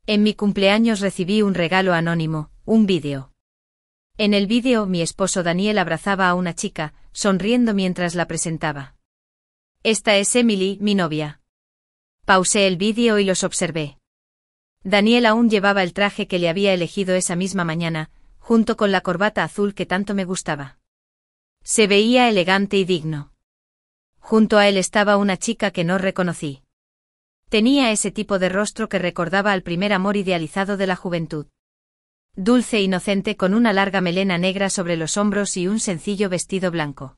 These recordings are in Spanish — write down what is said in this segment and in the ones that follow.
En mi cumpleaños recibí un regalo anónimo, un vídeo. En el vídeo mi esposo Daniel abrazaba a una chica, sonriendo mientras la presentaba. Esta es Emily, mi novia. Pausé el vídeo y los observé. Daniel aún llevaba el traje que le había elegido esa misma mañana, junto con la corbata azul que tanto me gustaba. Se veía elegante y digno. Junto a él estaba una chica que no reconocí. Tenía ese tipo de rostro que recordaba al primer amor idealizado de la juventud. Dulce e inocente con una larga melena negra sobre los hombros y un sencillo vestido blanco.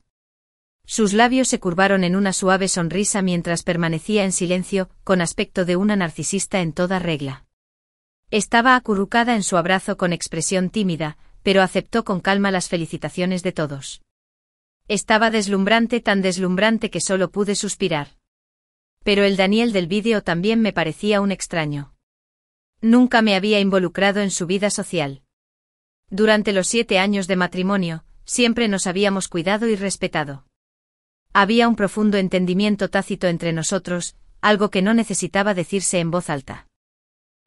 Sus labios se curvaron en una suave sonrisa mientras permanecía en silencio, con aspecto de una narcisista en toda regla. Estaba acurrucada en su abrazo con expresión tímida, pero aceptó con calma las felicitaciones de todos. Estaba deslumbrante, tan deslumbrante que solo pude suspirar. Pero el Daniel del vídeo también me parecía un extraño. Nunca me había involucrado en su vida social. Durante los 7 años de matrimonio, siempre nos habíamos cuidado y respetado. Había un profundo entendimiento tácito entre nosotros, algo que no necesitaba decirse en voz alta.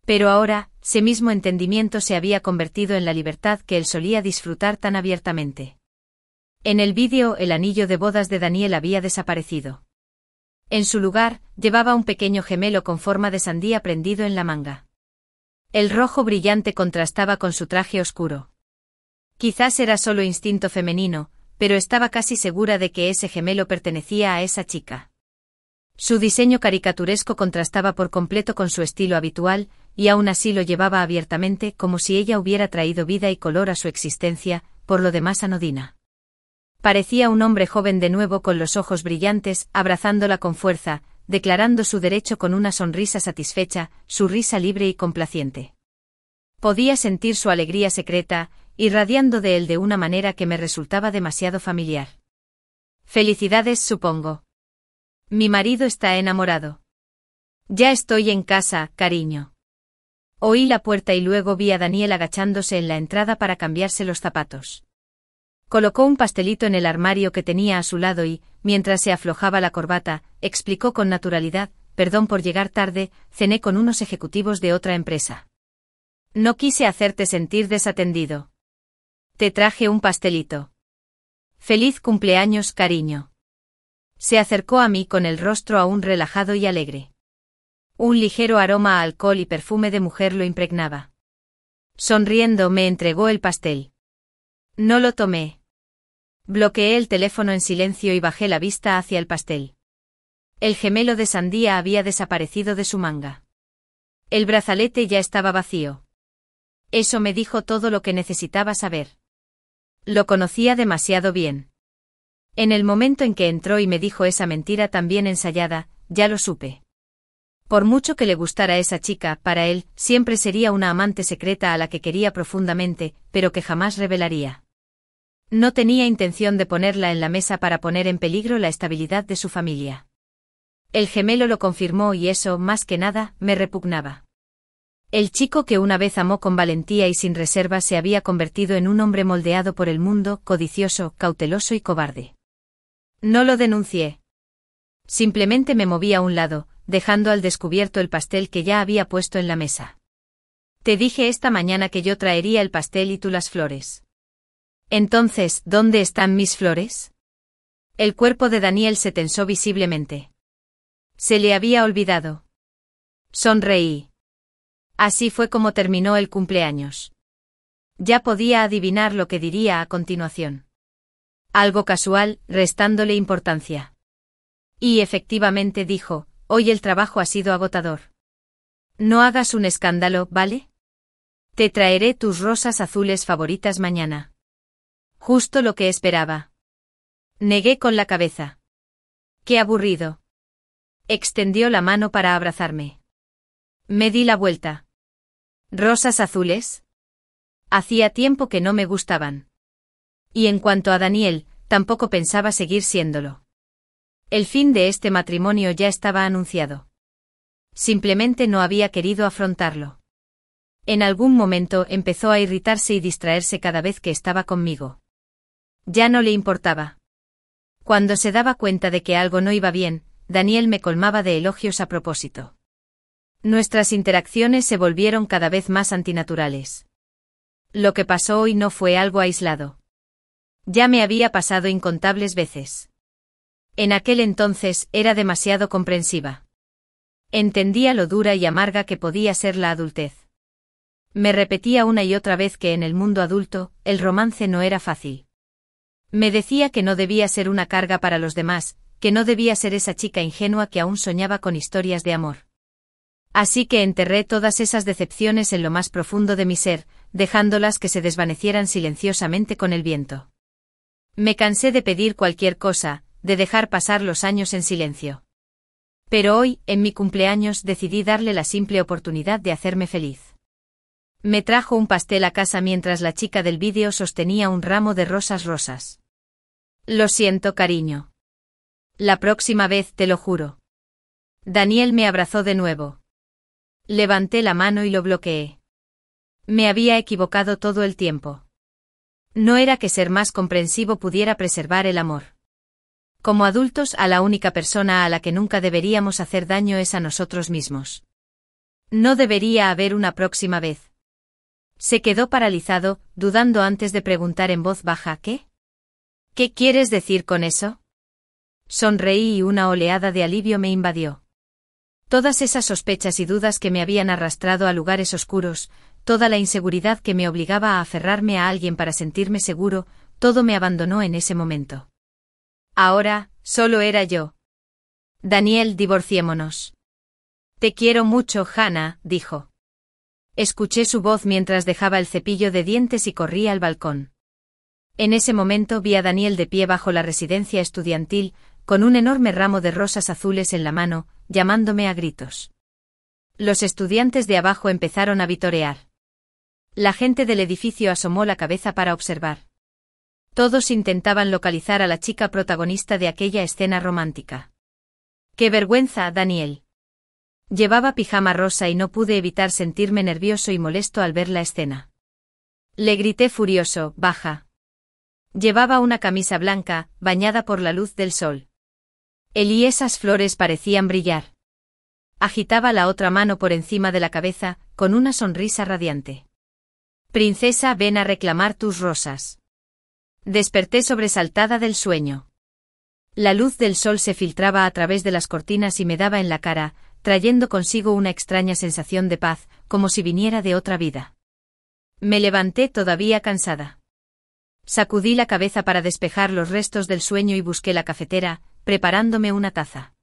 Pero ahora, ese mismo entendimiento se había convertido en la libertad que él solía disfrutar tan abiertamente. En el vídeo, el anillo de bodas de Daniel había desaparecido. En su lugar, llevaba un pequeño gemelo con forma de sandía prendido en la manga. El rojo brillante contrastaba con su traje oscuro. Quizás era solo instinto femenino, pero estaba casi segura de que ese gemelo pertenecía a esa chica. Su diseño caricaturesco contrastaba por completo con su estilo habitual, y aún así lo llevaba abiertamente como si ella hubiera traído vida y color a su existencia, por lo demás anodina. Parecía un hombre joven de nuevo con los ojos brillantes, abrazándola con fuerza, declarando su derecho con una sonrisa satisfecha, su risa libre y complaciente. Podía sentir su alegría secreta, irradiando de él de una manera que me resultaba demasiado familiar. Felicidades, supongo. Mi marido está enamorado. Ya estoy en casa, cariño. Oí la puerta y luego vi a Daniel agachándose en la entrada para cambiarse los zapatos. Colocó un pastelito en el armario que tenía a su lado y, mientras se aflojaba la corbata, explicó con naturalidad: perdón por llegar tarde, cené con unos ejecutivos de otra empresa. No quise hacerte sentir desatendido. Te traje un pastelito. Feliz cumpleaños, cariño. Se acercó a mí con el rostro aún relajado y alegre. Un ligero aroma a alcohol y perfume de mujer lo impregnaba. Sonriendo me entregó el pastel. No lo tomé. Bloqueé el teléfono en silencio y bajé la vista hacia el pastel. El gemelo de sandía había desaparecido de su manga. El brazalete ya estaba vacío. Eso me dijo todo lo que necesitaba saber. Lo conocía demasiado bien. En el momento en que entró y me dijo esa mentira tan bien ensayada, ya lo supe. Por mucho que le gustara esa chica, para él, siempre sería una amante secreta a la que quería profundamente, pero que jamás revelaría. No tenía intención de ponerla en la mesa para poner en peligro la estabilidad de su familia. El gemelo lo confirmó y eso, más que nada, me repugnaba. El chico que una vez amó con valentía y sin reservas se había convertido en un hombre moldeado por el mundo, codicioso, cauteloso y cobarde. No lo denuncié. Simplemente me moví a un lado, dejando al descubierto el pastel que ya había puesto en la mesa. Te dije esta mañana que yo traería el pastel y tú las flores. Entonces, ¿dónde están mis flores? El cuerpo de Daniel se tensó visiblemente. Se le había olvidado. Sonreí. Así fue como terminó el cumpleaños. Ya podía adivinar lo que diría a continuación. Algo casual, restándole importancia. Y efectivamente dijo: hoy el trabajo ha sido agotador. No hagas un escándalo, ¿vale? Te traeré tus rosas azules favoritas mañana. Justo lo que esperaba. Negué con la cabeza. Qué aburrido. Extendió la mano para abrazarme. Me di la vuelta. ¿Rosas azules? Hacía tiempo que no me gustaban. Y en cuanto a Daniel, tampoco pensaba seguir siéndolo. El fin de este matrimonio ya estaba anunciado. Simplemente no había querido afrontarlo. En algún momento empezó a irritarse y distraerse cada vez que estaba conmigo. Ya no le importaba. Cuando se daba cuenta de que algo no iba bien, Daniel me colmaba de elogios a propósito. Nuestras interacciones se volvieron cada vez más antinaturales. Lo que pasó hoy no fue algo aislado. Ya me había pasado incontables veces. En aquel entonces era demasiado comprensiva. Entendía lo dura y amarga que podía ser la adultez. Me repetía una y otra vez que en el mundo adulto, el romance no era fácil. Me decía que no debía ser una carga para los demás, que no debía ser esa chica ingenua que aún soñaba con historias de amor. Así que enterré todas esas decepciones en lo más profundo de mi ser, dejándolas que se desvanecieran silenciosamente con el viento. Me cansé de pedir cualquier cosa, de dejar pasar los años en silencio. Pero hoy, en mi cumpleaños, decidí darle la simple oportunidad de hacerme feliz. Me trajo un pastel a casa mientras la chica del vídeo sostenía un ramo de rosas rosas. Lo siento, cariño. La próxima vez te lo juro. Daniel me abrazó de nuevo. Levanté la mano y lo bloqueé. Me había equivocado todo el tiempo. No era que ser más comprensivo pudiera preservar el amor. Como adultos, a la única persona a la que nunca deberíamos hacer daño es a nosotros mismos. No debería haber una próxima vez. Se quedó paralizado, dudando antes de preguntar en voz baja: ¿qué? ¿Qué quieres decir con eso? Sonreí y una oleada de alivio me invadió. Todas esas sospechas y dudas que me habían arrastrado a lugares oscuros, toda la inseguridad que me obligaba a aferrarme a alguien para sentirme seguro, todo me abandonó en ese momento. Ahora, solo era yo. Daniel, divorciémonos. Te quiero mucho, Hannah, dijo. Escuché su voz mientras dejaba el cepillo de dientes y corría al balcón. En ese momento vi a Daniel de pie bajo la residencia estudiantil, con un enorme ramo de rosas azules en la mano, llamándome a gritos. Los estudiantes de abajo empezaron a vitorear. La gente del edificio asomó la cabeza para observar. Todos intentaban localizar a la chica protagonista de aquella escena romántica. ¡Qué vergüenza, Daniel! Llevaba pijama rosa y no pude evitar sentirme nervioso y molesto al ver la escena. Le grité furioso: «Baja». Llevaba una camisa blanca, bañada por la luz del sol. Él y esas flores parecían brillar. Agitaba la otra mano por encima de la cabeza, con una sonrisa radiante. «Princesa, ven a reclamar tus rosas». Desperté sobresaltada del sueño. La luz del sol se filtraba a través de las cortinas y me daba en la cara, trayendo consigo una extraña sensación de paz, como si viniera de otra vida. Me levanté todavía cansada. Sacudí la cabeza para despejar los restos del sueño y busqué la cafetera, preparándome una taza.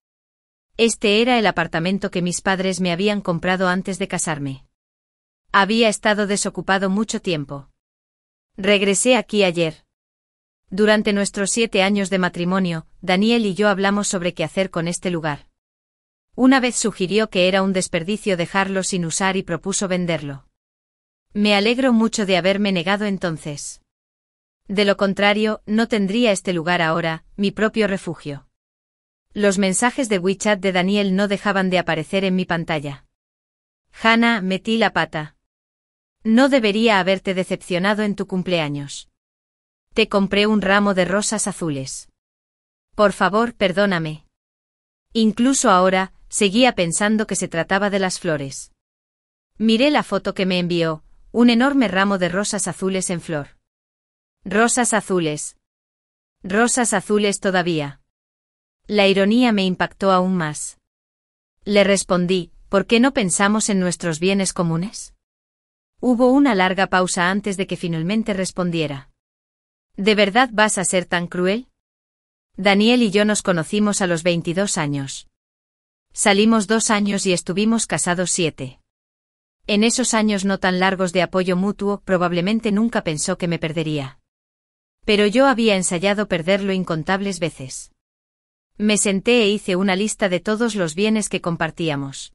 Este era el apartamento que mis padres me habían comprado antes de casarme. Había estado desocupado mucho tiempo. Regresé aquí ayer. Durante nuestros 7 años de matrimonio, Daniel y yo hablamos sobre qué hacer con este lugar. Una vez sugirió que era un desperdicio dejarlo sin usar y propuso venderlo. Me alegro mucho de haberme negado entonces. De lo contrario, no tendría este lugar ahora, mi propio refugio. Los mensajes de WeChat de Daniel no dejaban de aparecer en mi pantalla. Hannah, metí la pata. No debería haberte decepcionado en tu cumpleaños. Te compré un ramo de rosas azules. Por favor, perdóname. Incluso ahora, seguía pensando que se trataba de las flores. Miré la foto que me envió, un enorme ramo de rosas azules en flor. Rosas azules. Rosas azules todavía. La ironía me impactó aún más. Le respondí: ¿por qué no pensamos en nuestros bienes comunes? Hubo una larga pausa antes de que finalmente respondiera. ¿De verdad vas a ser tan cruel? Daniel y yo nos conocimos a los 22 años. Salimos 2 años y estuvimos casados 7. En esos años no tan largos de apoyo mutuo, probablemente nunca pensó que me perdería. Pero yo había ensayado perderlo incontables veces. Me senté e hice una lista de todos los bienes que compartíamos.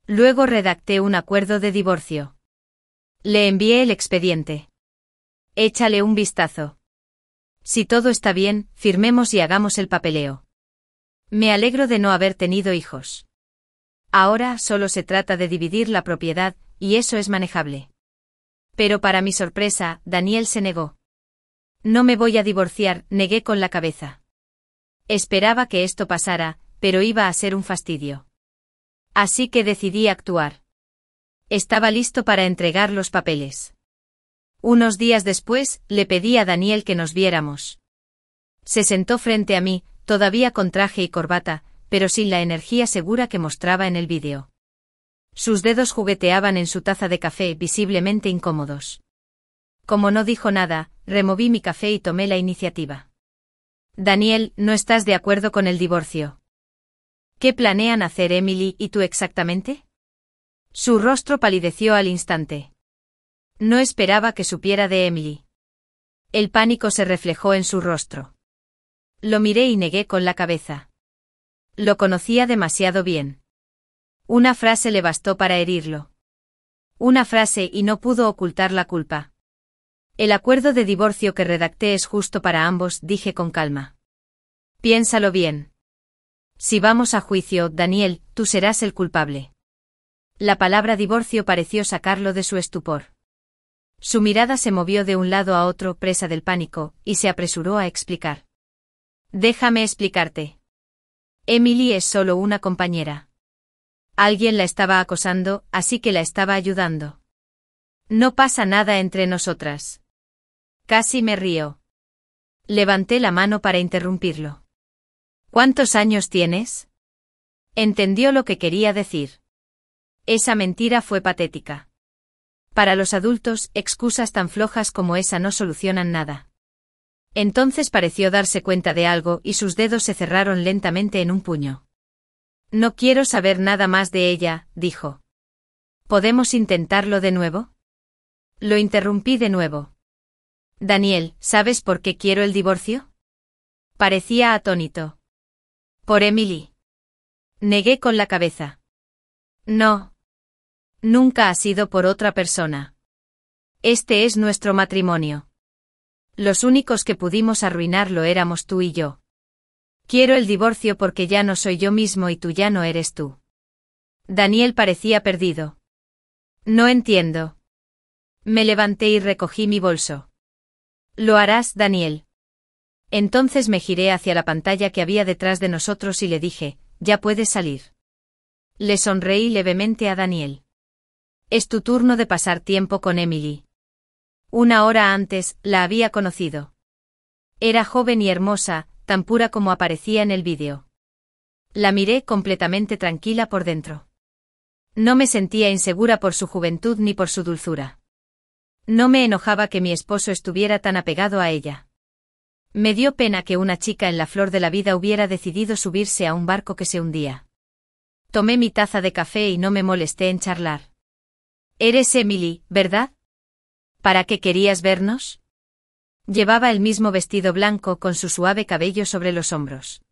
Luego redacté un acuerdo de divorcio. Le envié el expediente. Échale un vistazo. Si todo está bien, firmemos y hagamos el papeleo. Me alegro de no haber tenido hijos. Ahora solo se trata de dividir la propiedad, y eso es manejable. Pero para mi sorpresa, Daniel se negó. No me voy a divorciar, negué con la cabeza. Esperaba que esto pasara, pero iba a ser un fastidio. Así que decidí actuar. Estaba listo para entregar los papeles. Unos días después, le pedí a Daniel que nos viéramos. Se sentó frente a mí, todavía con traje y corbata, pero sin la energía segura que mostraba en el vídeo. Sus dedos jugueteaban en su taza de café, visiblemente incómodos. Como no dijo nada, removí mi café y tomé la iniciativa. Daniel, ¿no estás de acuerdo con el divorcio? ¿Qué planean hacer Emily y tú exactamente? Su rostro palideció al instante. No esperaba que supiera de Emily. El pánico se reflejó en su rostro. Lo miré y negué con la cabeza. Lo conocía demasiado bien. Una frase le bastó para herirlo. Una frase y no pudo ocultar la culpa. El acuerdo de divorcio que redacté es justo para ambos, dije con calma. Piénsalo bien. Si vamos a juicio, Daniel, tú serás el culpable. La palabra divorcio pareció sacarlo de su estupor. Su mirada se movió de un lado a otro, presa del pánico, y se apresuró a explicar. Déjame explicarte. Emily es solo una compañera. Alguien la estaba acosando, así que la estaba ayudando. No pasa nada entre nosotras. Casi me río. Levanté la mano para interrumpirlo. ¿Cuántos años tienes? Entendió lo que quería decir. Esa mentira fue patética. Para los adultos, excusas tan flojas como esa no solucionan nada. Entonces pareció darse cuenta de algo y sus dedos se cerraron lentamente en un puño. No quiero saber nada más de ella, dijo. ¿Podemos intentarlo de nuevo? Lo interrumpí de nuevo. Daniel, ¿sabes por qué quiero el divorcio? Parecía atónito. Por Emily. Negué con la cabeza. No. Nunca ha sido por otra persona. Este es nuestro matrimonio. Los únicos que pudimos arruinarlo éramos tú y yo. Quiero el divorcio porque ya no soy yo mismo y tú ya no eres tú. Daniel parecía perdido. No entiendo. Me levanté y recogí mi bolso. Lo harás, Daniel. Entonces me giré hacia la pantalla que había detrás de nosotros y le dije, ya puedes salir. Le sonreí levemente a Daniel. Es tu turno de pasar tiempo con Emily. Una hora antes, la había conocido. Era joven y hermosa, tan pura como aparecía en el vídeo. La miré completamente tranquila por dentro. No me sentía insegura por su juventud ni por su dulzura. No me enojaba que mi esposo estuviera tan apegado a ella. Me dio pena que una chica en la flor de la vida hubiera decidido subirse a un barco que se hundía. Tomé mi taza de café y no me molesté en charlar. Eres Emily, ¿verdad? ¿Para qué querías vernos? Llevaba el mismo vestido blanco con su suave cabello sobre los hombros.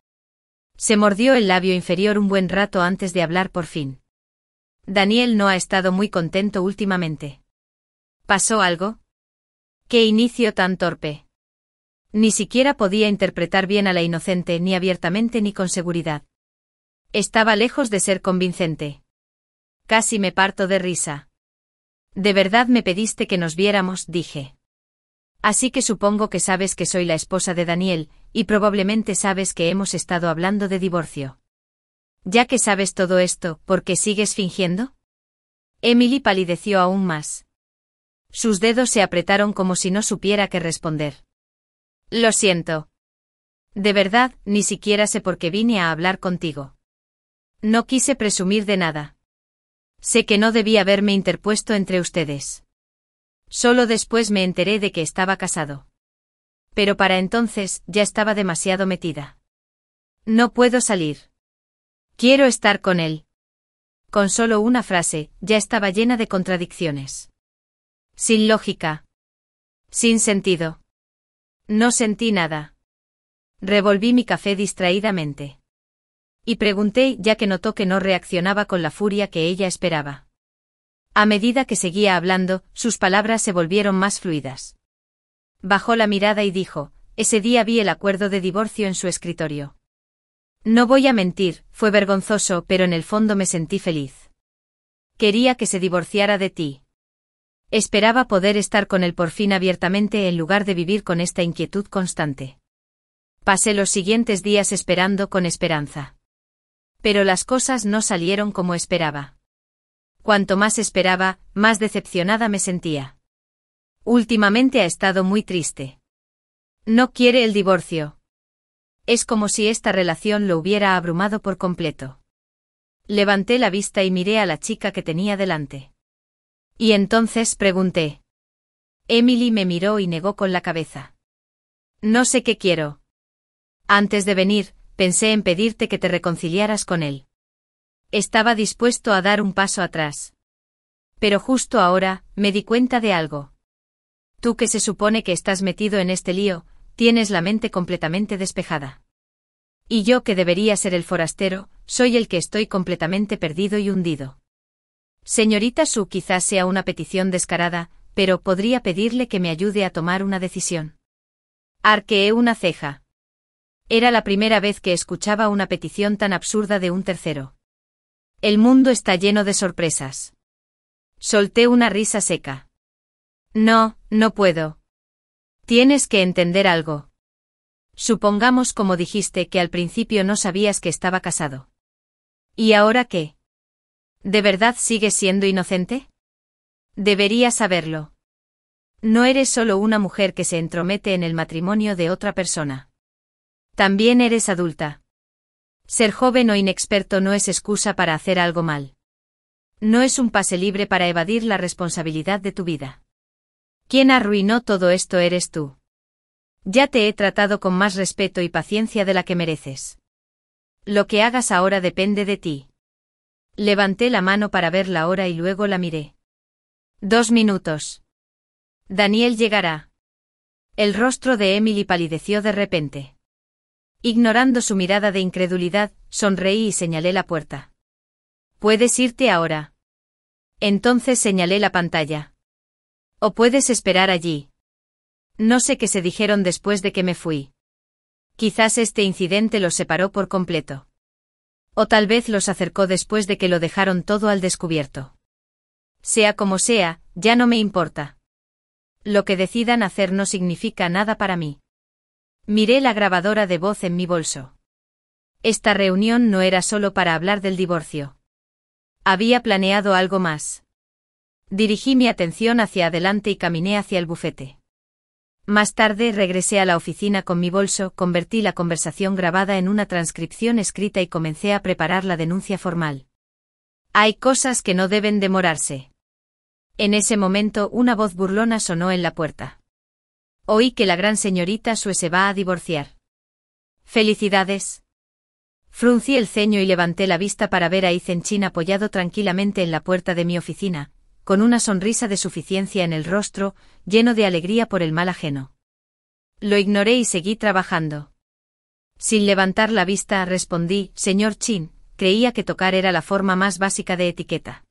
Se mordió el labio inferior un buen rato antes de hablar por fin. Daniel no ha estado muy contento últimamente. ¿Pasó algo? ¿Qué inicio tan torpe? Ni siquiera podía interpretar bien a la inocente ni abiertamente ni con seguridad. Estaba lejos de ser convincente. Casi me parto de risa. ¿De verdad me pediste que nos viéramos?, dije. Así que supongo que sabes que soy la esposa de Daniel, y probablemente sabes que hemos estado hablando de divorcio. Ya que sabes todo esto, ¿por qué sigues fingiendo? Emily palideció aún más. Sus dedos se apretaron como si no supiera qué responder. Lo siento. De verdad, ni siquiera sé por qué vine a hablar contigo. No quise presumir de nada. Sé que no debí haberme interpuesto entre ustedes. Solo después me enteré de que estaba casado. Pero para entonces, ya estaba demasiado metida. No puedo salir. Quiero estar con él. Con solo una frase, ya estaba llena de contradicciones. Sin lógica. Sin sentido. No sentí nada. Revolví mi café distraídamente. Y pregunté, ya que notó que no reaccionaba con la furia que ella esperaba. A medida que seguía hablando, sus palabras se volvieron más fluidas. Bajó la mirada y dijo, ese día vi el acuerdo de divorcio en su escritorio. No voy a mentir, fue vergonzoso, pero en el fondo me sentí feliz. Quería que se divorciara de ti. Esperaba poder estar con él por fin abiertamente en lugar de vivir con esta inquietud constante. Pasé los siguientes días esperando con esperanza. Pero las cosas no salieron como esperaba. Cuanto más esperaba, más decepcionada me sentía. Últimamente ha estado muy triste. No quiere el divorcio. Es como si esta relación lo hubiera abrumado por completo. Levanté la vista y miré a la chica que tenía delante. Y entonces pregunté. Emily me miró y negó con la cabeza. No sé qué quiero. Antes de venir, pensé en pedirte que te reconciliaras con él. Estaba dispuesto a dar un paso atrás. Pero justo ahora, me di cuenta de algo. Tú que se supone que estás metido en este lío, tienes la mente completamente despejada. Y yo que debería ser el forastero, soy el que estoy completamente perdido y hundido. Señorita Su, quizás sea una petición descarada, pero podría pedirle que me ayude a tomar una decisión. Arqueé una ceja. Era la primera vez que escuchaba una petición tan absurda de un tercero. El mundo está lleno de sorpresas. Solté una risa seca. No, no puedo. Tienes que entender algo. Supongamos, como dijiste, que al principio no sabías que estaba casado. ¿Y ahora qué? ¿De verdad sigues siendo inocente? Deberías saberlo. No eres solo una mujer que se entromete en el matrimonio de otra persona. También eres adulta. Ser joven o inexperto no es excusa para hacer algo mal. No es un pase libre para evadir la responsabilidad de tu vida. Quien arruinó todo esto eres tú. Ya te he tratado con más respeto y paciencia de la que mereces. Lo que hagas ahora depende de ti. Levanté la mano para ver la hora y luego la miré. 2 minutos. Daniel llegará. El rostro de Emily palideció de repente. Ignorando su mirada de incredulidad, sonreí y señalé la puerta. Puedes irte ahora. Entonces señalé la pantalla. O puedes esperar allí. No sé qué se dijeron después de que me fui. Quizás este incidente los separó por completo. O tal vez los acercó después de que lo dejaron todo al descubierto. Sea como sea, ya no me importa. Lo que decidan hacer no significa nada para mí. Miré la grabadora de voz en mi bolso. Esta reunión no era solo para hablar del divorcio. Había planeado algo más. Dirigí mi atención hacia adelante y caminé hacia el bufete. Más tarde regresé a la oficina con mi bolso, convertí la conversación grabada en una transcripción escrita y comencé a preparar la denuncia formal. Hay cosas que no deben demorarse. En ese momento una voz burlona sonó en la puerta. Oí que la gran señorita Sue se va a divorciar. ¡Felicidades! Fruncí el ceño y levanté la vista para ver a Ethan Chin apoyado tranquilamente en la puerta de mi oficina, con una sonrisa de suficiencia en el rostro, lleno de alegría por el mal ajeno. Lo ignoré y seguí trabajando. Sin levantar la vista respondí, señor Chin, creía que tocar era la forma más básica de etiqueta.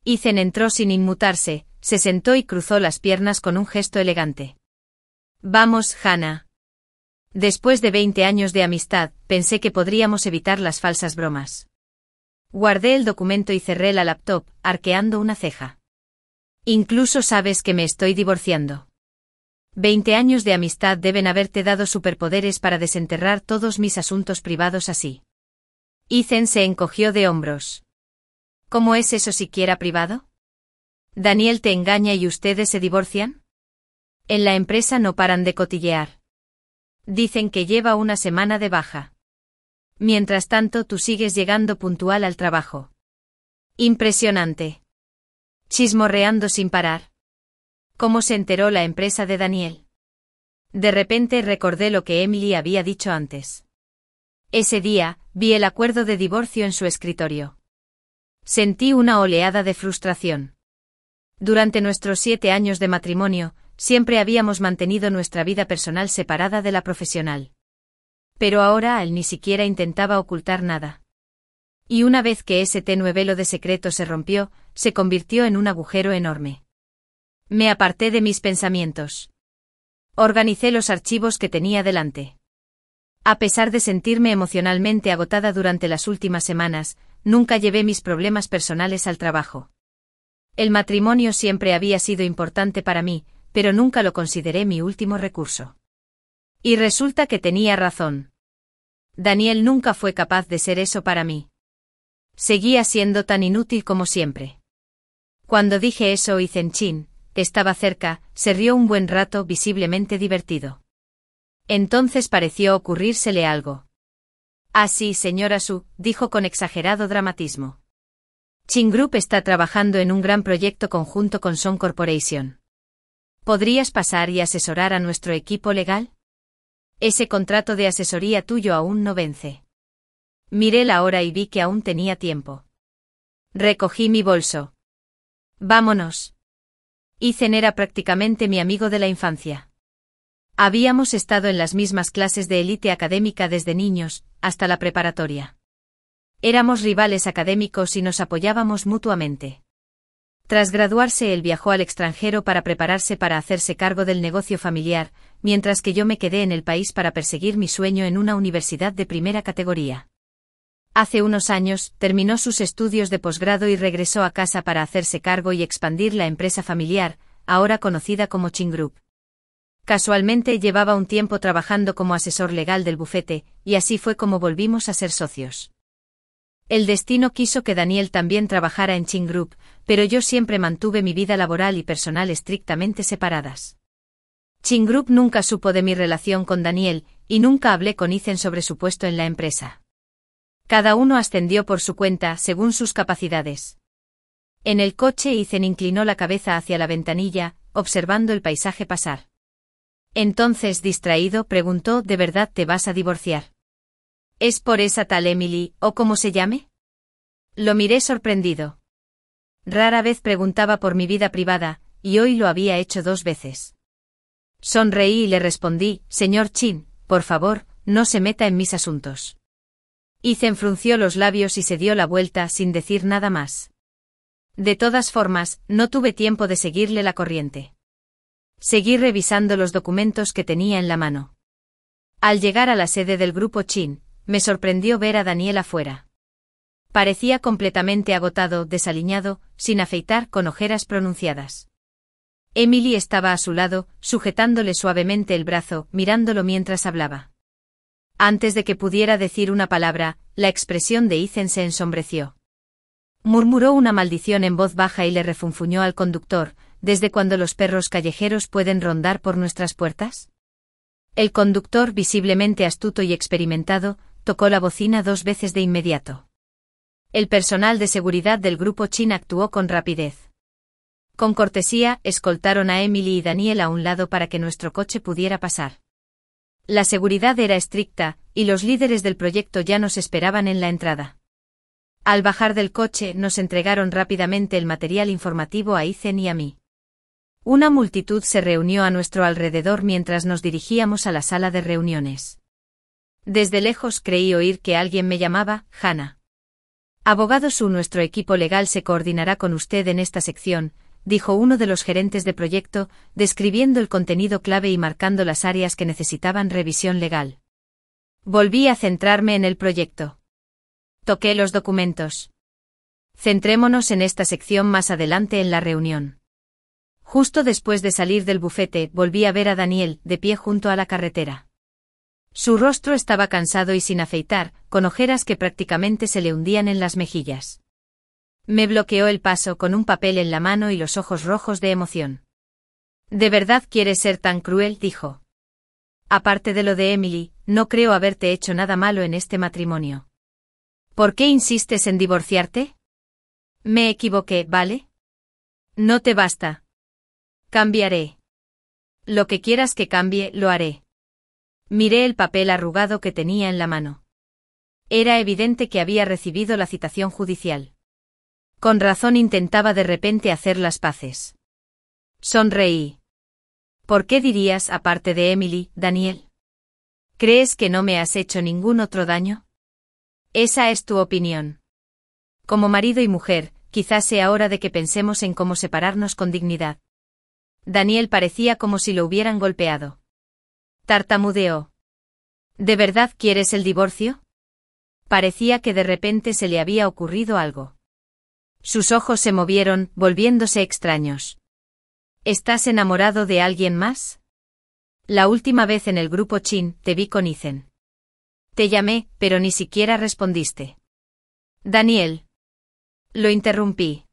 Ethan entró sin inmutarse, se sentó y cruzó las piernas con un gesto elegante. Vamos, Hannah. Después de 20 años de amistad, pensé que podríamos evitar las falsas bromas. Guardé el documento y cerré la laptop, arqueando una ceja. Incluso sabes que me estoy divorciando. 20 años de amistad deben haberte dado superpoderes para desenterrar todos mis asuntos privados así. Ethan se encogió de hombros. ¿Cómo es eso siquiera privado? ¿Daniel te engaña y ustedes se divorcian? En la empresa no paran de cotillear. Dicen que lleva una semana de baja. Mientras tanto tú sigues llegando puntual al trabajo. Impresionante. Chismorreando sin parar. ¿Cómo se enteró la empresa de Daniel? De repente recordé lo que Emily había dicho antes. Ese día, vi el acuerdo de divorcio en su escritorio. Sentí una oleada de frustración. Durante nuestros 7 años de matrimonio, siempre habíamos mantenido nuestra vida personal separada de la profesional. Pero ahora él ni siquiera intentaba ocultar nada. Y una vez que ese tenue velo de secreto se rompió, se convirtió en un agujero enorme. Me aparté de mis pensamientos. Organicé los archivos que tenía delante. A pesar de sentirme emocionalmente agotada durante las últimas semanas, nunca llevé mis problemas personales al trabajo. El matrimonio siempre había sido importante para mí, pero nunca lo consideré mi último recurso. Y resulta que tenía razón. Daniel nunca fue capaz de ser eso para mí. Seguía siendo tan inútil como siempre. Cuando dije eso, Ethan Chin, que estaba cerca, se rió un buen rato, visiblemente divertido. Entonces pareció ocurrírsele algo. Ah, sí, señora Su, dijo con exagerado dramatismo. Chin Group está trabajando en un gran proyecto conjunto con Sun Corporation. ¿Podrías pasar y asesorar a nuestro equipo legal? Ese contrato de asesoría tuyo aún no vence. Miré la hora y vi que aún tenía tiempo. Recogí mi bolso. Vámonos. Ethan era prácticamente mi amigo de la infancia. Habíamos estado en las mismas clases de élite académica desde niños, hasta la preparatoria. Éramos rivales académicos y nos apoyábamos mutuamente. Tras graduarse, él viajó al extranjero para prepararse para hacerse cargo del negocio familiar, mientras que yo me quedé en el país para perseguir mi sueño en una universidad de primera categoría. Hace unos años, terminó sus estudios de posgrado y regresó a casa para hacerse cargo y expandir la empresa familiar, ahora conocida como Chin Group. Casualmente llevaba un tiempo trabajando como asesor legal del bufete, y así fue como volvimos a ser socios. El destino quiso que Daniel también trabajara en Chin Group, pero yo siempre mantuve mi vida laboral y personal estrictamente separadas. Chin Group nunca supo de mi relación con Daniel, y nunca hablé con Ethan sobre su puesto en la empresa. Cada uno ascendió por su cuenta, según sus capacidades. En el coche, Ethan inclinó la cabeza hacia la ventanilla, observando el paisaje pasar. Entonces, distraído, preguntó: ¿de verdad te vas a divorciar? ¿Es por esa tal Emily, o cómo se llame? Lo miré sorprendido. Rara vez preguntaba por mi vida privada, y hoy lo había hecho 2 veces. Sonreí y le respondí: señor Chin, por favor, no se meta en mis asuntos. Ethan frunció los labios y se dio la vuelta sin decir nada más. De todas formas, no tuve tiempo de seguirle la corriente. Seguí revisando los documentos que tenía en la mano. Al llegar a la sede del grupo Chin, me sorprendió ver a Daniel afuera. Parecía completamente agotado, desaliñado, sin afeitar, con ojeras pronunciadas. Emily estaba a su lado, sujetándole suavemente el brazo, mirándolo mientras hablaba. Antes de que pudiera decir una palabra, la expresión de Ethan se ensombreció. Murmuró una maldición en voz baja y le refunfuñó al conductor: ¿desde cuándo los perros callejeros pueden rondar por nuestras puertas? El conductor, visiblemente astuto y experimentado, tocó la bocina 2 veces de inmediato. El personal de seguridad del grupo Chin actuó con rapidez. Con cortesía, escoltaron a Emily y Daniel a un lado para que nuestro coche pudiera pasar. La seguridad era estricta, y los líderes del proyecto ya nos esperaban en la entrada. Al bajar del coche, nos entregaron rápidamente el material informativo a Ethan y a mí. Una multitud se reunió a nuestro alrededor mientras nos dirigíamos a la sala de reuniones. Desde lejos creí oír que alguien me llamaba Hannah. Abogado Su, nuestro equipo legal se coordinará con usted en esta sección, dijo uno de los gerentes de proyecto, describiendo el contenido clave y marcando las áreas que necesitaban revisión legal. Volví a centrarme en el proyecto. Toqué los documentos. Centrémonos en esta sección más adelante en la reunión. Justo después de salir del bufete, volví a ver a Daniel, de pie junto a la carretera. Su rostro estaba cansado y sin afeitar, con ojeras que prácticamente se le hundían en las mejillas. Me bloqueó el paso con un papel en la mano y los ojos rojos de emoción. ¿De verdad quieres ser tan cruel?, dijo. Aparte de lo de Emily, no creo haberte hecho nada malo en este matrimonio. ¿Por qué insistes en divorciarte? Me equivoqué, ¿vale? No te basta. Cambiaré. Lo que quieras que cambie, lo haré. Miré el papel arrugado que tenía en la mano. Era evidente que había recibido la citación judicial. Con razón intentaba de repente hacer las paces. Sonreí. ¿Por qué dirías, aparte de Emily, Daniel? ¿Crees que no me has hecho ningún otro daño? Esa es tu opinión. Como marido y mujer, quizás sea hora de que pensemos en cómo separarnos con dignidad. Daniel parecía como si lo hubieran golpeado. Tartamudeó. ¿De verdad quieres el divorcio? Parecía que de repente se le había ocurrido algo. Sus ojos se movieron, volviéndose extraños. ¿Estás enamorado de alguien más? La última vez en el grupo Chin, te vi con Ethan. Te llamé, pero ni siquiera respondiste. Daniel. Lo interrumpí.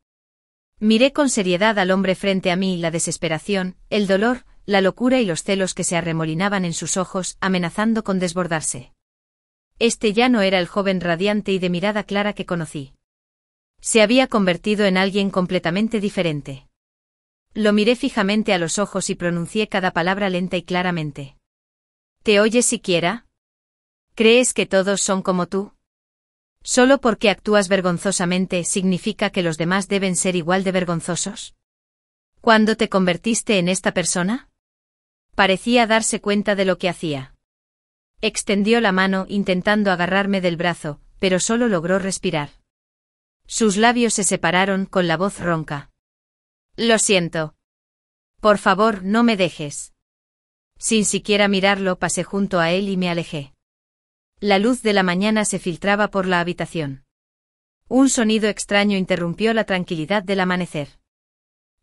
Miré con seriedad al hombre frente a mí y la desesperación, el dolor, la locura y los celos que se arremolinaban en sus ojos, amenazando con desbordarse. Este ya no era el joven radiante y de mirada clara que conocí. Se había convertido en alguien completamente diferente. Lo miré fijamente a los ojos y pronuncié cada palabra lenta y claramente. ¿Te oyes siquiera? ¿Crees que todos son como tú? ¿Solo porque actúas vergonzosamente significa que los demás deben ser igual de vergonzosos? ¿Cuándo te convertiste en esta persona? Parecía darse cuenta de lo que hacía. Extendió la mano intentando agarrarme del brazo, pero solo logró respirar. Sus labios se separaron con la voz ronca. Lo siento. Por favor, no me dejes. Sin siquiera mirarlo, pasé junto a él y me alejé. La luz de la mañana se filtraba por la habitación. Un sonido extraño interrumpió la tranquilidad del amanecer.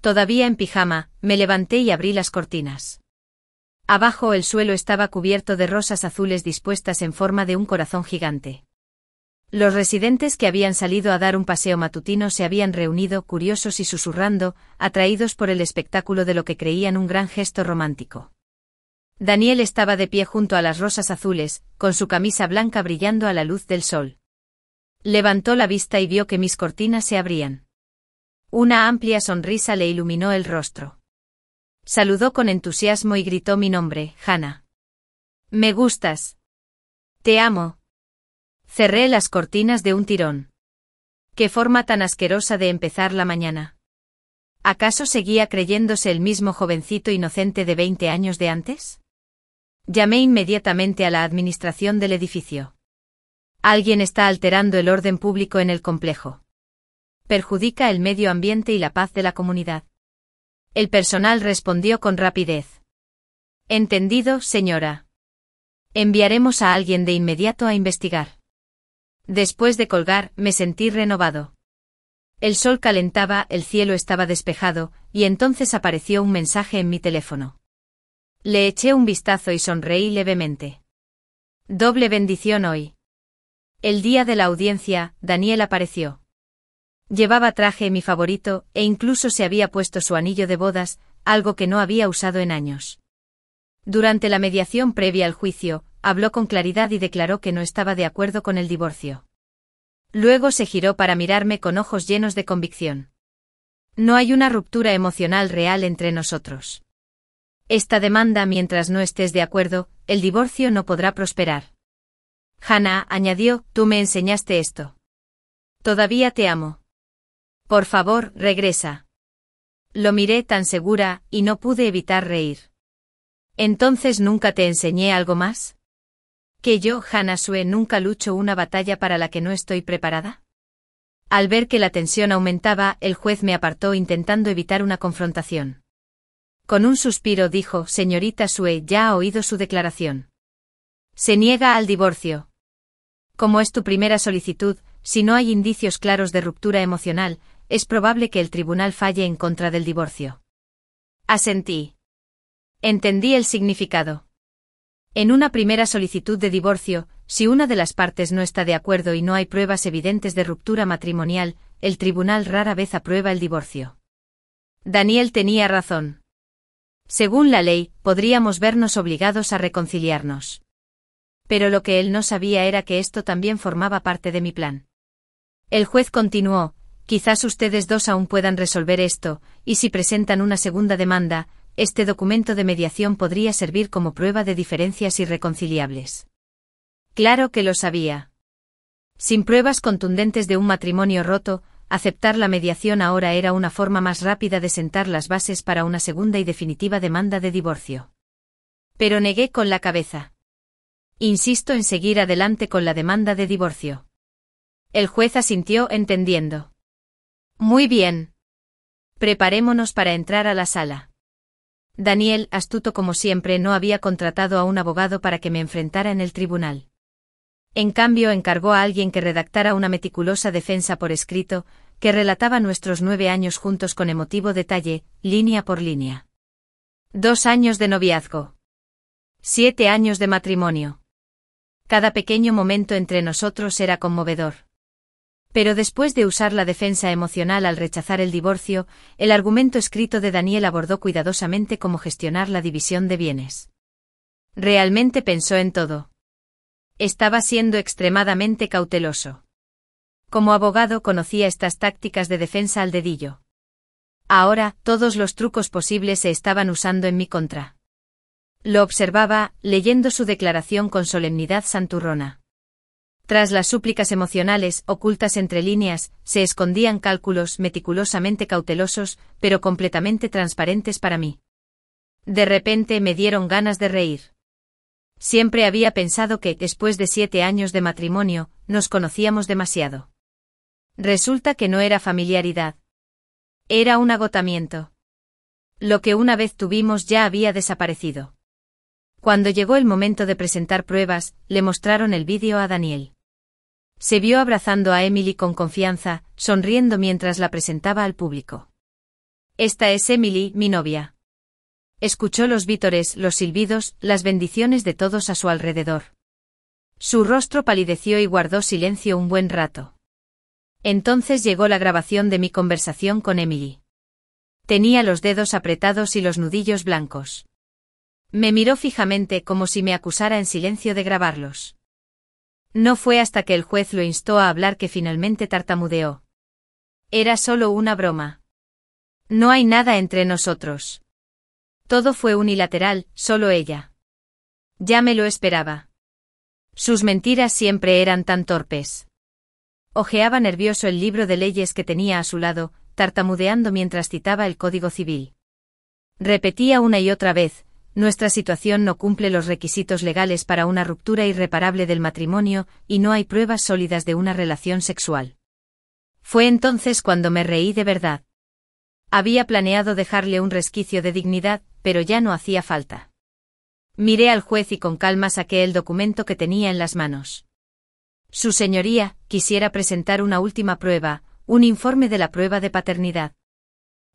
Todavía en pijama, me levanté y abrí las cortinas. Abajo el suelo estaba cubierto de rosas azules dispuestas en forma de un corazón gigante. Los residentes que habían salido a dar un paseo matutino se habían reunido, curiosos y susurrando, atraídos por el espectáculo de lo que creían un gran gesto romántico. Daniel estaba de pie junto a las rosas azules, con su camisa blanca brillando a la luz del sol. Levantó la vista y vio que mis cortinas se abrían. Una amplia sonrisa le iluminó el rostro. Saludó con entusiasmo y gritó mi nombre, Hannah. Me gustas. Te amo. Cerré las cortinas de un tirón. Qué forma tan asquerosa de empezar la mañana. ¿Acaso seguía creyéndose el mismo jovencito inocente de 20 años de antes? Llamé inmediatamente a la administración del edificio. Alguien está alterando el orden público en el complejo. Perjudica el medio ambiente y la paz de la comunidad. El personal respondió con rapidez. Entendido, señora. Enviaremos a alguien de inmediato a investigar. Después de colgar, me sentí renovado. El sol calentaba, el cielo estaba despejado, y entonces apareció un mensaje en mi teléfono. Le eché un vistazo y sonreí levemente. Doble bendición hoy. El día de la audiencia, Daniel apareció. Llevaba traje mi favorito, e incluso se había puesto su anillo de bodas, algo que no había usado en años. Durante la mediación previa al juicio, habló con claridad y declaró que no estaba de acuerdo con el divorcio. Luego se giró para mirarme con ojos llenos de convicción. No hay una ruptura emocional real entre nosotros. Esta demanda, mientras no estés de acuerdo, el divorcio no podrá prosperar. Hannah, añadió, tú me enseñaste esto. Todavía te amo. Por favor, regresa. Lo miré tan segura, y no pude evitar reír. ¿Entonces nunca te enseñé algo más? ¿Que yo, Hannah Sue, nunca lucho una batalla para la que no estoy preparada? Al ver que la tensión aumentaba, el juez me apartó intentando evitar una confrontación. Con un suspiro dijo, señorita Sue, ya ha oído su declaración. Se niega al divorcio. Como es tu primera solicitud, si no hay indicios claros de ruptura emocional, es probable que el tribunal falle en contra del divorcio. Asentí. Entendí el significado. En una primera solicitud de divorcio, si una de las partes no está de acuerdo y no hay pruebas evidentes de ruptura matrimonial, el tribunal rara vez aprueba el divorcio. Daniel tenía razón. Según la ley, podríamos vernos obligados a reconciliarnos. Pero lo que él no sabía era que esto también formaba parte de mi plan. El juez continuó, quizás ustedes dos aún puedan resolver esto, y si presentan una segunda demanda, este documento de mediación podría servir como prueba de diferencias irreconciliables. Claro que lo sabía. Sin pruebas contundentes de un matrimonio roto, aceptar la mediación ahora era una forma más rápida de sentar las bases para una segunda y definitiva demanda de divorcio. Pero negué con la cabeza. Insisto en seguir adelante con la demanda de divorcio. El juez asintió entendiendo. Muy bien. Preparémonos para entrar a la sala. Daniel, astuto como siempre, no había contratado a un abogado para que me enfrentara en el tribunal. En cambio, encargó a alguien que redactara una meticulosa defensa por escrito, que relataba nuestros 9 años juntos con emotivo detalle, línea por línea. 2 años de noviazgo. 7 años de matrimonio. Cada pequeño momento entre nosotros era conmovedor. Pero después de usar la defensa emocional al rechazar el divorcio, el argumento escrito de Daniel abordó cuidadosamente cómo gestionar la división de bienes. Realmente pensó en todo. Estaba siendo extremadamente cauteloso. Como abogado conocía estas tácticas de defensa al dedillo. Ahora, todos los trucos posibles se estaban usando en mi contra. Lo observaba, leyendo su declaración con solemnidad santurrona. Tras las súplicas emocionales, ocultas entre líneas, se escondían cálculos meticulosamente cautelosos, pero completamente transparentes para mí. De repente me dieron ganas de reír. Siempre había pensado que, después de 7 años de matrimonio, nos conocíamos demasiado. Resulta que no era familiaridad. Era un agotamiento. Lo que una vez tuvimos ya había desaparecido. Cuando llegó el momento de presentar pruebas, le mostraron el vídeo a Daniel. Se vio abrazando a Emily con confianza, sonriendo mientras la presentaba al público. Esta es Emily, mi novia. Escuchó los vítores, los silbidos, las bendiciones de todos a su alrededor. Su rostro palideció y guardó silencio un buen rato. Entonces llegó la grabación de mi conversación con Emily. Tenía los dedos apretados y los nudillos blancos. Me miró fijamente como si me acusara en silencio de grabarlos. No fue hasta que el juez lo instó a hablar que finalmente tartamudeó. Era solo una broma. No hay nada entre nosotros. Todo fue unilateral, solo ella. Ya me lo esperaba. Sus mentiras siempre eran tan torpes. Hojeaba nervioso el libro de leyes que tenía a su lado, tartamudeando mientras citaba el Código Civil. Repetía una y otra vez: nuestra situación no cumple los requisitos legales para una ruptura irreparable del matrimonio, y no hay pruebas sólidas de una relación sexual. Fue entonces cuando me reí de verdad. Había planeado dejarle un resquicio de dignidad, pero ya no hacía falta. Miré al juez y con calma saqué el documento que tenía en las manos. Su señoría, quisiera presentar una última prueba, un informe de la prueba de paternidad.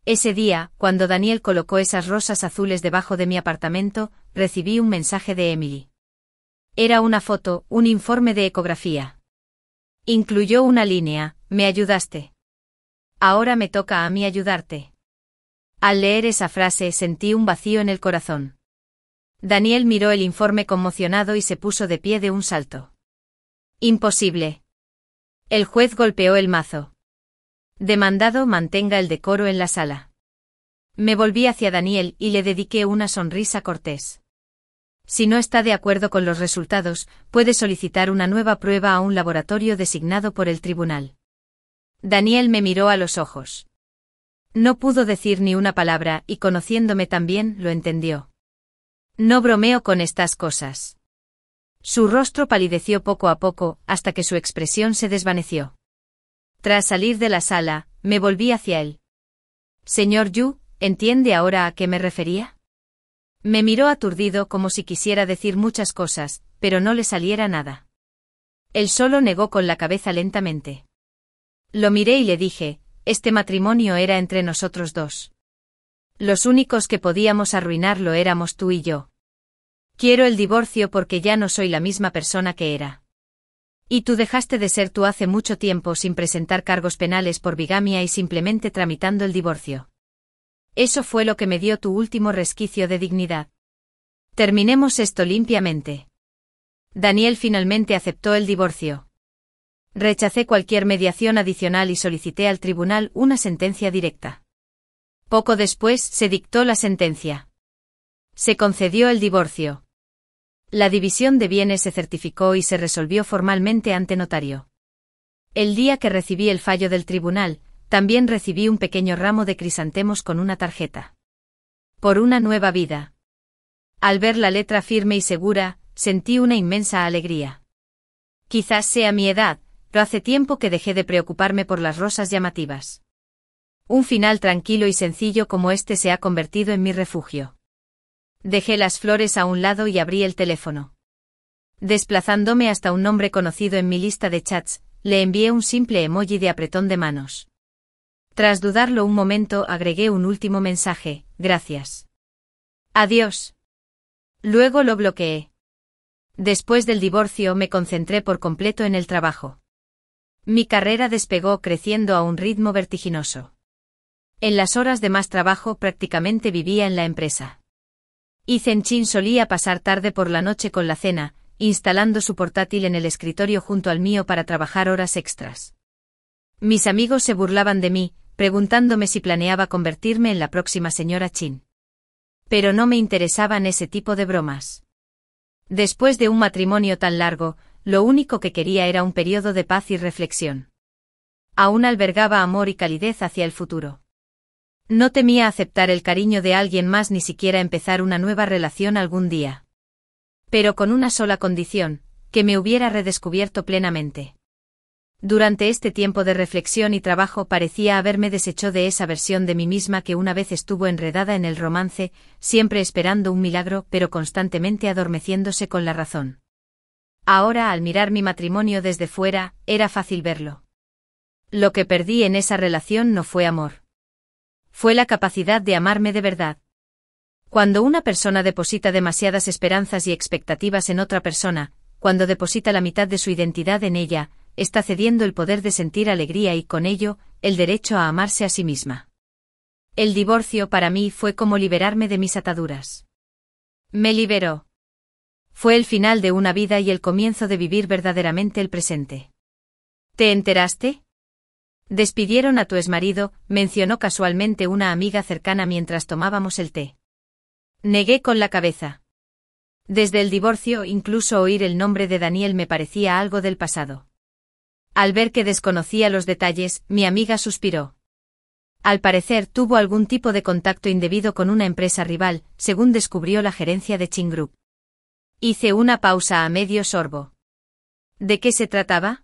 Ese día, cuando Daniel colocó esas rosas azules debajo de mi apartamento, recibí un mensaje de Emily. Era una foto, un informe de ecografía. Incluyó una línea: me ayudaste. Ahora me toca a mí ayudarte. Al leer esa frase sentí un vacío en el corazón. Daniel miró el informe conmocionado y se puso de pie de un salto. Imposible. El juez golpeó el mazo. Demandado, mantenga el decoro en la sala. Me volví hacia Daniel y le dediqué una sonrisa cortés. Si no está de acuerdo con los resultados, puede solicitar una nueva prueba a un laboratorio designado por el tribunal. Daniel me miró a los ojos. No pudo decir ni una palabra y, conociéndome tan bien, lo entendió. No bromeo con estas cosas. Su rostro palideció poco a poco, hasta que su expresión se desvaneció. Tras salir de la sala, me volví hacia él. Señor Yu, ¿entiende ahora a qué me refería? Me miró aturdido como si quisiera decir muchas cosas, pero no le saliera nada. Él solo negó con la cabeza lentamente. Lo miré y le dije: este matrimonio era entre nosotros dos. Los únicos que podíamos arruinarlo éramos tú y yo. Quiero el divorcio porque ya no soy la misma persona que era. Y tú dejaste de ser tú hace mucho tiempo sin presentar cargos penales por bigamia y simplemente tramitando el divorcio. Eso fue lo que me dio tu último resquicio de dignidad. Terminemos esto limpiamente. Daniel finalmente aceptó el divorcio. Rechacé cualquier mediación adicional y solicité al tribunal una sentencia directa. Poco después se dictó la sentencia. Se concedió el divorcio. La división de bienes se certificó y se resolvió formalmente ante notario. El día que recibí el fallo del tribunal, también recibí un pequeño ramo de crisantemos con una tarjeta. Por una nueva vida. Al ver la letra firme y segura, sentí una inmensa alegría. Quizás sea mi edad, pero hace tiempo que dejé de preocuparme por las rosas llamativas. Un final tranquilo y sencillo como este se ha convertido en mi refugio. Dejé las flores a un lado y abrí el teléfono. Desplazándome hasta un nombre conocido en mi lista de chats, le envié un simple emoji de apretón de manos. Tras dudarlo un momento, agregué un último mensaje: gracias. Adiós. Luego lo bloqueé. Después del divorcio me concentré por completo en el trabajo. Mi carrera despegó creciendo a un ritmo vertiginoso. En las horas de más trabajo prácticamente vivía en la empresa. Ethan Chin solía pasar tarde por la noche con la cena, instalando su portátil en el escritorio junto al mío para trabajar horas extras. Mis amigos se burlaban de mí, preguntándome si planeaba convertirme en la próxima señora Chin. Pero no me interesaban ese tipo de bromas. Después de un matrimonio tan largo, lo único que quería era un periodo de paz y reflexión. Aún albergaba amor y calidez hacia el futuro. No temía aceptar el cariño de alguien más ni siquiera empezar una nueva relación algún día. Pero con una sola condición, que me hubiera redescubierto plenamente. Durante este tiempo de reflexión y trabajo parecía haberme deshecho de esa versión de mí misma que una vez estuvo enredada en el romance, siempre esperando un milagro pero constantemente adormeciéndose con la razón. Ahora, al mirar mi matrimonio desde fuera, era fácil verlo. Lo que perdí en esa relación no fue amor. Fue la capacidad de amarme de verdad. Cuando una persona deposita demasiadas esperanzas y expectativas en otra persona, cuando deposita la mitad de su identidad en ella, está cediendo el poder de sentir alegría y, con ello, el derecho a amarse a sí misma. El divorcio para mí fue como liberarme de mis ataduras. Me liberó. Fue el final de una vida y el comienzo de vivir verdaderamente el presente. ¿Te enteraste? Despidieron a tu exmarido, mencionó casualmente una amiga cercana mientras tomábamos el té. Negué con la cabeza. Desde el divorcio, incluso oír el nombre de Daniel me parecía algo del pasado. Al ver que desconocía los detalles, mi amiga suspiró. Al parecer tuvo algún tipo de contacto indebido con una empresa rival, según descubrió la gerencia de Chin Group. Hice una pausa a medio sorbo. ¿De qué se trataba?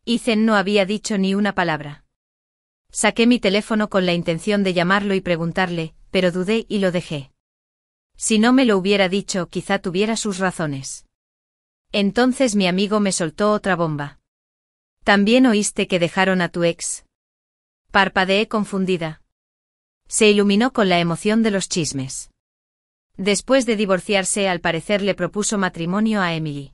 Ethan no había dicho ni una palabra. Saqué mi teléfono con la intención de llamarlo y preguntarle, pero dudé y lo dejé. Si no me lo hubiera dicho, quizá tuviera sus razones. Entonces mi amigo me soltó otra bomba. ¿También oíste que dejaron a tu ex? Parpadeé confundida. Se iluminó con la emoción de los chismes. Después de divorciarse, al parecer le propuso matrimonio a Emily.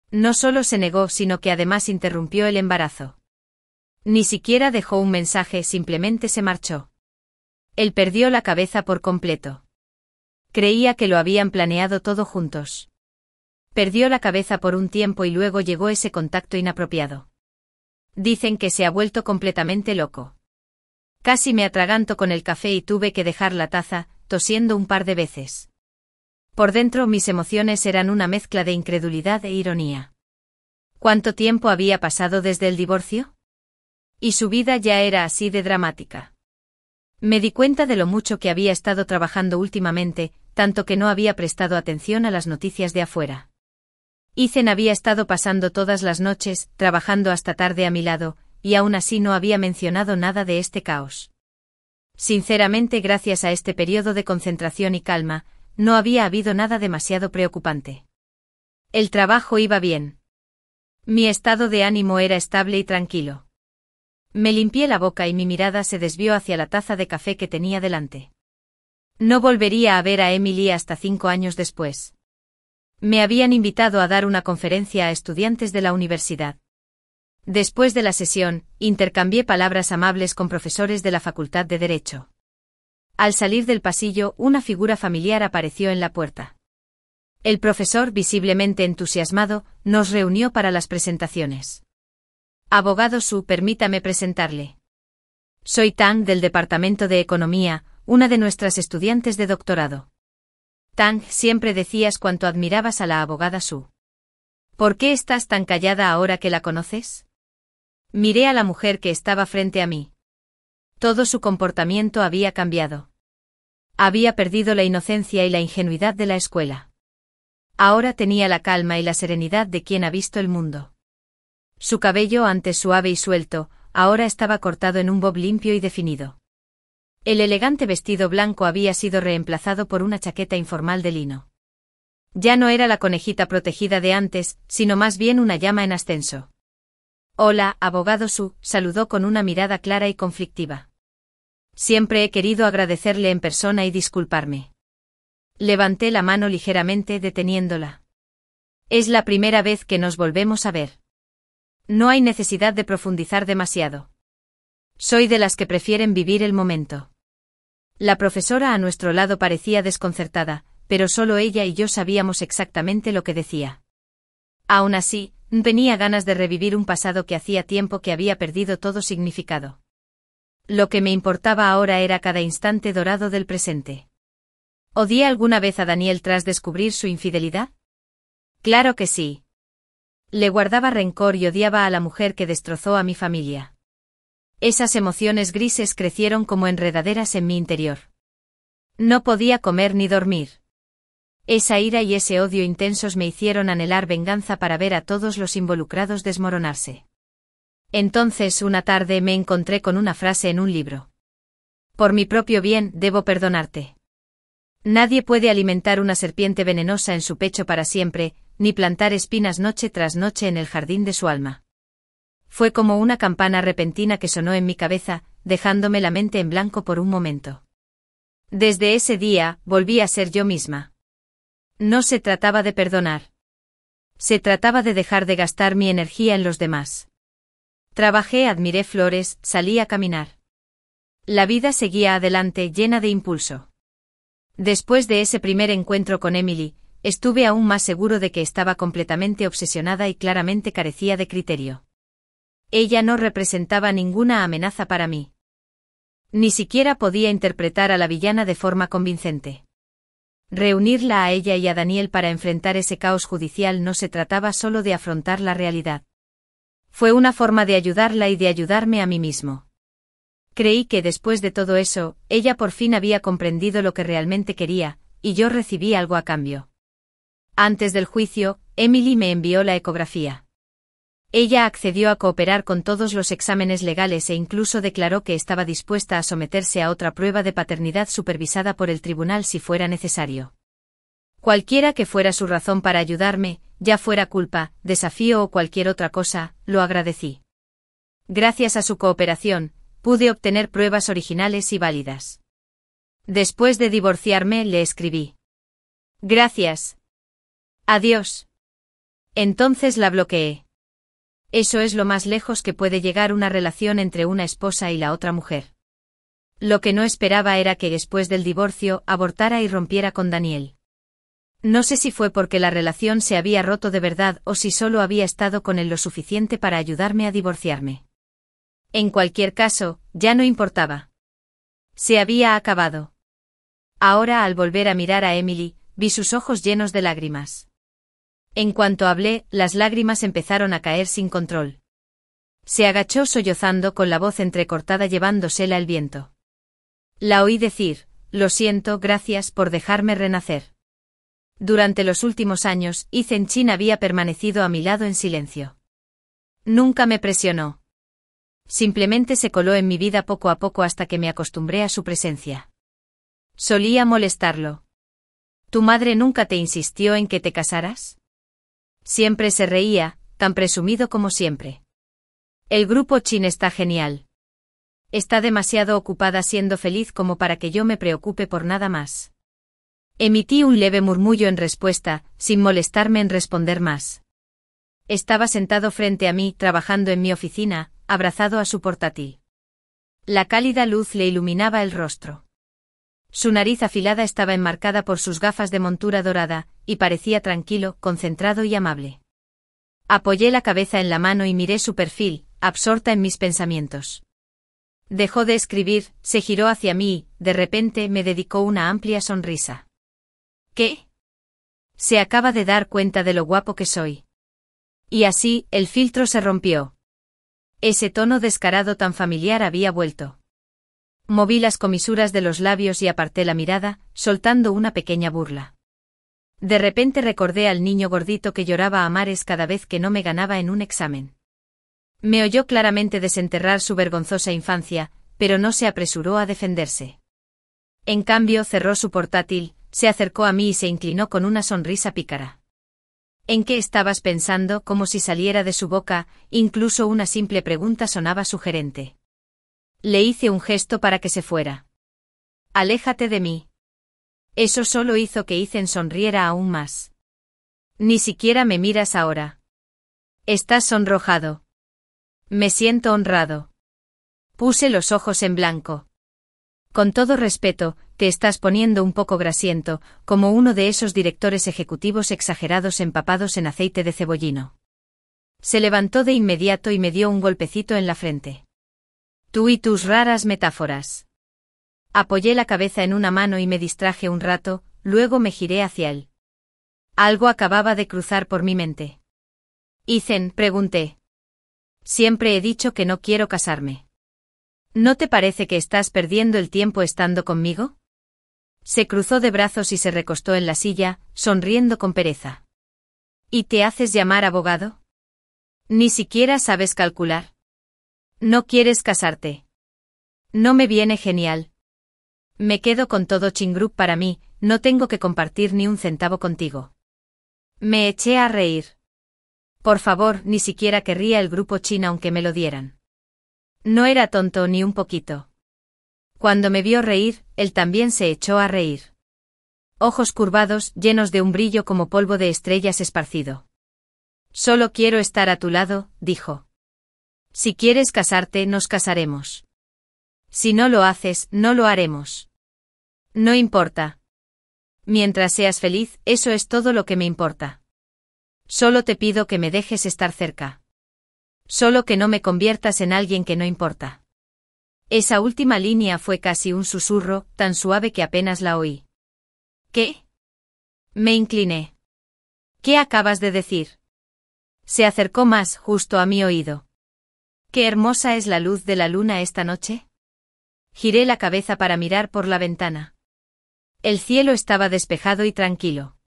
No solo se negó, sino que además interrumpió el embarazo. Ni siquiera dejó un mensaje, simplemente se marchó. Él perdió la cabeza por completo. Creía que lo habían planeado todo juntos. Perdió la cabeza por un tiempo y luego llegó ese contacto inapropiado. Dicen que se ha vuelto completamente loco. Casi me atraganto con el café y tuve que dejar la taza, tosiendo un par de veces. Por dentro mis emociones eran una mezcla de incredulidad e ironía. ¿Cuánto tiempo había pasado desde el divorcio? Y su vida ya era así de dramática. Me di cuenta de lo mucho que había estado trabajando últimamente, tanto que no había prestado atención a las noticias de afuera. Ethan había estado pasando todas las noches, trabajando hasta tarde a mi lado, y aún así no había mencionado nada de este caos. Sinceramente, gracias a este periodo de concentración y calma, no había habido nada demasiado preocupante. El trabajo iba bien. Mi estado de ánimo era estable y tranquilo. Me limpié la boca y mi mirada se desvió hacia la taza de café que tenía delante. No volvería a ver a Emily hasta 5 años después. Me habían invitado a dar una conferencia a estudiantes de la universidad. Después de la sesión, intercambié palabras amables con profesores de la Facultad de Derecho. Al salir del pasillo, una figura familiar apareció en la puerta. El profesor, visiblemente entusiasmado, nos reunió para las presentaciones. Abogado Su, permítame presentarle. Soy Tang del Departamento de Economía, una de nuestras estudiantes de doctorado. Tang, siempre decías cuánto admirabas a la abogada Su. ¿Por qué estás tan callada ahora que la conoces? Miré a la mujer que estaba frente a mí. Todo su comportamiento había cambiado. Había perdido la inocencia y la ingenuidad de la escuela. Ahora tenía la calma y la serenidad de quien ha visto el mundo. Su cabello, antes suave y suelto, ahora estaba cortado en un bob limpio y definido. El elegante vestido blanco había sido reemplazado por una chaqueta informal de lino. Ya no era la conejita protegida de antes, sino más bien una llama en ascenso. Hola, abogado Su, saludó con una mirada clara y conflictiva. Siempre he querido agradecerle en persona y disculparme. Levanté la mano ligeramente deteniéndola. Es la primera vez que nos volvemos a ver. No hay necesidad de profundizar demasiado. Soy de las que prefieren vivir el momento. La profesora a nuestro lado parecía desconcertada, pero solo ella y yo sabíamos exactamente lo que decía. Aún así, tenía ganas de revivir un pasado que hacía tiempo que había perdido todo significado. Lo que me importaba ahora era cada instante dorado del presente. ¿Odié alguna vez a Daniel tras descubrir su infidelidad? Claro que sí. Le guardaba rencor y odiaba a la mujer que destrozó a mi familia. Esas emociones grises crecieron como enredaderas en mi interior. No podía comer ni dormir. Esa ira y ese odio intensos me hicieron anhelar venganza para ver a todos los involucrados desmoronarse. Entonces una tarde me encontré con una frase en un libro. Por mi propio bien, debo perdonarte. Nadie puede alimentar una serpiente venenosa en su pecho para siempre, ni plantar espinas noche tras noche en el jardín de su alma. Fue como una campana repentina que sonó en mi cabeza, dejándome la mente en blanco por un momento. Desde ese día, volví a ser yo misma. No se trataba de perdonar. Se trataba de dejar de gastar mi energía en los demás. Trabajé, admiré flores, salí a caminar. La vida seguía adelante llena de impulso. Después de ese primer encuentro con Emily, estuve aún más seguro de que estaba completamente obsesionada y claramente carecía de criterio. Ella no representaba ninguna amenaza para mí. Ni siquiera podía interpretar a la villana de forma convincente. Reunirla a ella y a Daniel para enfrentar ese caos judicial no se trataba solo de afrontar la realidad. Fue una forma de ayudarla y de ayudarme a mí mismo. Creí que después de todo eso, ella por fin había comprendido lo que realmente quería, y yo recibí algo a cambio. Antes del juicio, Emily me envió la ecografía. Ella accedió a cooperar con todos los exámenes legales e incluso declaró que estaba dispuesta a someterse a otra prueba de paternidad supervisada por el tribunal si fuera necesario. Cualquiera que fuera su razón para ayudarme, ya fuera culpa, desafío o cualquier otra cosa, lo agradecí. Gracias a su cooperación, pude obtener pruebas originales y válidas. Después de divorciarme, le escribí. Gracias. Adiós. Entonces la bloqueé. Eso es lo más lejos que puede llegar una relación entre una esposa y la otra mujer. Lo que no esperaba era que después del divorcio abortara y rompiera con Daniel. No sé si fue porque la relación se había roto de verdad o si solo había estado con él lo suficiente para ayudarme a divorciarme. En cualquier caso, ya no importaba. Se había acabado. Ahora, al volver a mirar a Emily, vi sus ojos llenos de lágrimas. En cuanto hablé, las lágrimas empezaron a caer sin control. Se agachó sollozando con la voz entrecortada llevándosela el viento. La oí decir, lo siento, gracias por dejarme renacer. Durante los últimos años, Ethan Chin había permanecido a mi lado en silencio. Nunca me presionó. Simplemente se coló en mi vida poco a poco hasta que me acostumbré a su presencia. Solía molestarlo. ¿Tu madre nunca te insistió en que te casaras? Siempre se reía, tan presumido como siempre. El grupo Chin está genial. Está demasiado ocupada siendo feliz como para que yo me preocupe por nada más. Emití un leve murmullo en respuesta, sin molestarme en responder más. Estaba sentado frente a mí, trabajando en mi oficina, abrazado a su portátil. La cálida luz le iluminaba el rostro. Su nariz afilada estaba enmarcada por sus gafas de montura dorada, y parecía tranquilo, concentrado y amable. Apoyé la cabeza en la mano y miré su perfil, absorta en mis pensamientos. Dejó de escribir, se giró hacia mí y, de repente, me dedicó una amplia sonrisa. ¿Qué? Se acaba de dar cuenta de lo guapo que soy. Y así, el filtro se rompió. Ese tono descarado tan familiar había vuelto. Moví las comisuras de los labios y aparté la mirada, soltando una pequeña burla. De repente recordé al niño gordito que lloraba a mares cada vez que no me ganaba en un examen. Me oyó claramente desenterrar su vergonzosa infancia, pero no se apresuró a defenderse. En cambio cerró su portátil, se acercó a mí y se inclinó con una sonrisa pícara. ¿En qué estabas pensando? Como si saliera de su boca, incluso una simple pregunta sonaba sugerente. Le hice un gesto para que se fuera. Aléjate de mí. Eso solo hizo que Ethan sonriera aún más. Ni siquiera me miras ahora. Estás sonrojado. Me siento honrado. Puse los ojos en blanco. Con todo respeto, te estás poniendo un poco grasiento, como uno de esos directores ejecutivos exagerados empapados en aceite de cebollino. Se levantó de inmediato y me dio un golpecito en la frente. Tú y tus raras metáforas. Apoyé la cabeza en una mano y me distraje un rato, luego me giré hacia él. Algo acababa de cruzar por mi mente. Ethan, pregunté. Siempre he dicho que no quiero casarme. ¿No te parece que estás perdiendo el tiempo estando conmigo? Se cruzó de brazos y se recostó en la silla, sonriendo con pereza. ¿Y te haces llamar abogado? Ni siquiera sabes calcular. No quieres casarte. No me viene genial. Me quedo con todo Chingroup para mí, no tengo que compartir ni un centavo contigo. Me eché a reír. Por favor, ni siquiera querría el grupo Chin aunque me lo dieran. No era tonto ni un poquito. Cuando me vio reír, él también se echó a reír. Ojos curvados, llenos de un brillo como polvo de estrellas esparcido. Solo quiero estar a tu lado, dijo. Si quieres casarte, nos casaremos. Si no lo haces, no lo haremos. No importa. Mientras seas feliz, eso es todo lo que me importa. Solo te pido que me dejes estar cerca. Solo que no me conviertas en alguien que no importa. Esa última línea fue casi un susurro, tan suave que apenas la oí. ¿Qué? Me incliné. ¿Qué acabas de decir? Se acercó más, justo a mi oído. ¿Qué hermosa es la luz de la luna esta noche? Giré la cabeza para mirar por la ventana. El cielo estaba despejado y tranquilo.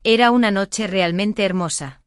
Era una noche realmente hermosa.